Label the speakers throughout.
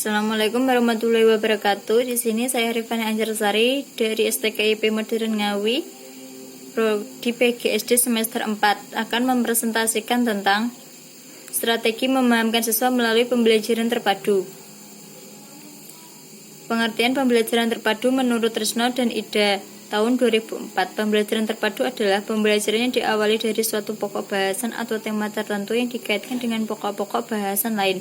Speaker 1: Assalamualaikum warahmatullahi wabarakatuh. Di sini saya Rifani Anjarsari dari STKIP Modern Ngawi, Prodi PGSD semester 4 akan mempresentasikan tentang strategi memahamkan siswa melalui pembelajaran terpadu. Pengertian pembelajaran terpadu menurut Tresno dan Ida tahun 2004. Pembelajaran terpadu adalah pembelajaran yang diawali dari suatu pokok bahasan atau tema tertentu yang dikaitkan dengan pokok-pokok bahasan lain.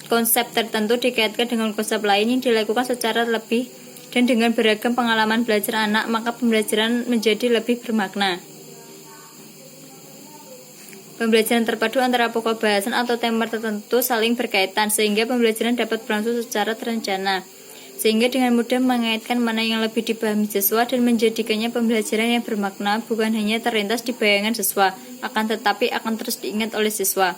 Speaker 1: Konsep tertentu dikaitkan dengan konsep lain yang dilakukan secara lebih dan dengan beragam pengalaman belajar anak, maka pembelajaran menjadi lebih bermakna. Pembelajaran terpadu antara pokok bahasan atau tema tertentu saling berkaitan, sehingga pembelajaran dapat berlangsung secara terencana, sehingga dengan mudah mengaitkan mana yang lebih dipahami siswa dan menjadikannya pembelajaran yang bermakna, bukan hanya terlintas di bayangan siswa, akan tetapi akan terus diingat oleh siswa.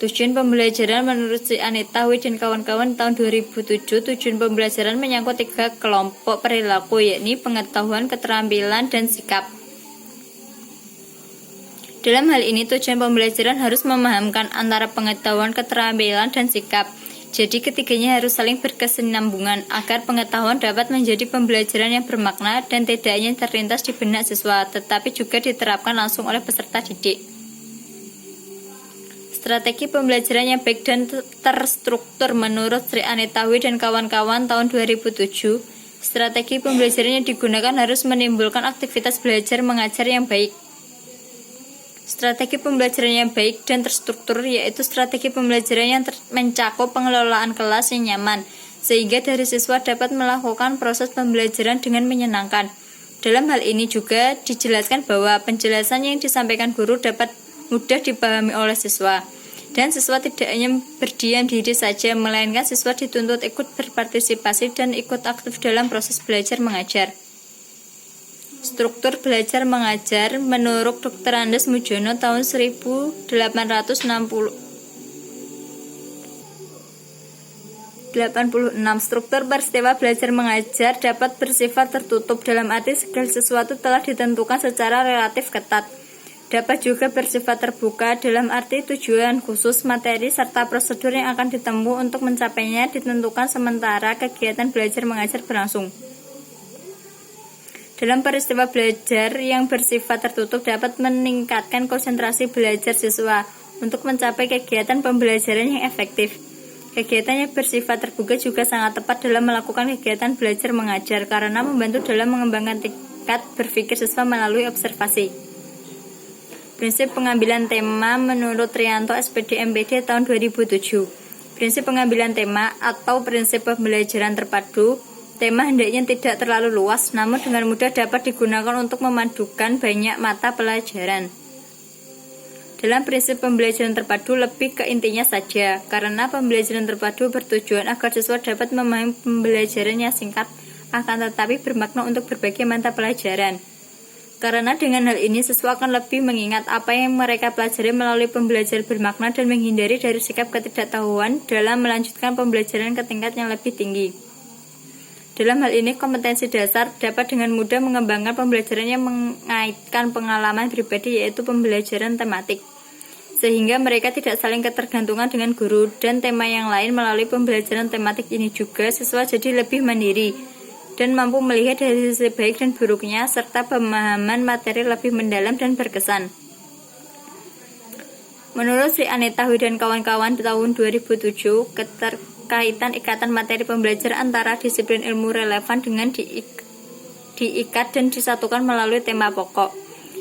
Speaker 1: Tujuan pembelajaran menurut Sri Anita Wi dan kawan-kawan tahun 2007, tujuan pembelajaran menyangkut 3 kelompok perilaku, yakni pengetahuan, keterampilan, dan sikap. Dalam hal ini, tujuan pembelajaran harus memahamkan antara pengetahuan, keterampilan, dan sikap. Jadi ketiganya harus saling berkesinambungan agar pengetahuan dapat menjadi pembelajaran yang bermakna dan tidak hanya terlintas di benak siswa, tetapi juga diterapkan langsung oleh peserta didik. Strategi pembelajaran yang baik dan terstruktur menurut Sri Anita Wi dan kawan-kawan tahun 2007, strategi pembelajaran yang digunakan harus menimbulkan aktivitas belajar mengajar yang baik. Strategi pembelajaran yang baik dan terstruktur yaitu strategi pembelajaran yang mencakup pengelolaan kelas yang nyaman, sehingga dari siswa dapat melakukan proses pembelajaran dengan menyenangkan. Dalam hal ini juga dijelaskan bahwa penjelasan yang disampaikan guru dapat mudah dipahami oleh siswa, dan siswa tidak hanya berdiam diri saja, melainkan siswa dituntut ikut berpartisipasi dan ikut aktif dalam proses belajar mengajar. Struktur belajar mengajar menurut Dr. Andes Mujono tahun 1886, struktur peristiwa belajar mengajar dapat bersifat tertutup, dalam arti segala sesuatu telah ditentukan secara relatif ketat. Dapat juga bersifat terbuka, dalam arti tujuan khusus, materi, serta prosedur yang akan ditempuh untuk mencapainya ditentukan sementara kegiatan belajar mengajar berlangsung. Dalam peristiwa belajar yang bersifat tertutup dapat meningkatkan konsentrasi belajar siswa untuk mencapai kegiatan pembelajaran yang efektif. Kegiatan yang bersifat terbuka juga sangat tepat dalam melakukan kegiatan belajar mengajar karena membantu dalam mengembangkan tingkat berpikir siswa melalui observasi. Prinsip pengambilan tema menurut Trianto SPD MPD tahun 2007. Prinsip pengambilan tema atau prinsip pembelajaran terpadu, tema hendaknya tidak terlalu luas, namun dengan mudah dapat digunakan untuk memadukan banyak mata pelajaran. Dalam prinsip pembelajaran terpadu lebih ke intinya saja, karena pembelajaran terpadu bertujuan agar siswa dapat memahami pembelajaran yang singkat, akan tetapi bermakna untuk berbagai mata pelajaran. Karena dengan hal ini siswa akan lebih mengingat apa yang mereka pelajari melalui pembelajaran bermakna dan menghindari dari sikap ketidaktahuan dalam melanjutkan pembelajaran ke tingkat yang lebih tinggi. Dalam hal ini, kompetensi dasar dapat dengan mudah mengembangkan pembelajaran yang mengaitkan pengalaman pribadi, yaitu pembelajaran tematik, sehingga mereka tidak saling ketergantungan dengan guru dan tema yang lain. Melalui pembelajaran tematik ini juga siswa jadi lebih mandiri dan mampu melihat dari sisi baik dan buruknya, serta pemahaman materi lebih mendalam dan berkesan. Menurut Sri Anita Wi dan kawan-kawan di tahun 2007, keterkaitan ikatan materi pembelajaran antara disiplin ilmu relevan dengan diikat dan disatukan melalui tema pokok.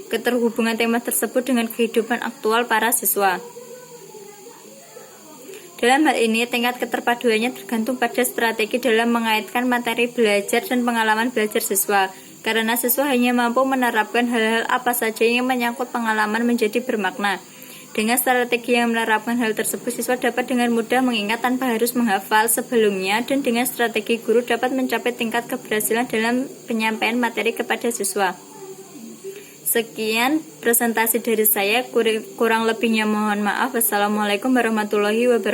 Speaker 1: Keterhubungan tema tersebut dengan kehidupan aktual para siswa. Dalam hal ini, tingkat keterpaduannya tergantung pada strategi dalam mengaitkan materi belajar dan pengalaman belajar siswa, karena siswa hanya mampu menerapkan hal-hal apa saja yang menyangkut pengalaman menjadi bermakna. Dengan strategi yang menerapkan hal tersebut, siswa dapat dengan mudah mengingat tanpa harus menghafal sebelumnya, dan dengan strategi guru dapat mencapai tingkat keberhasilan dalam penyampaian materi kepada siswa. Sekian presentasi dari saya, kurang lebihnya mohon maaf. Wassalamualaikum warahmatullahi wabarakatuh.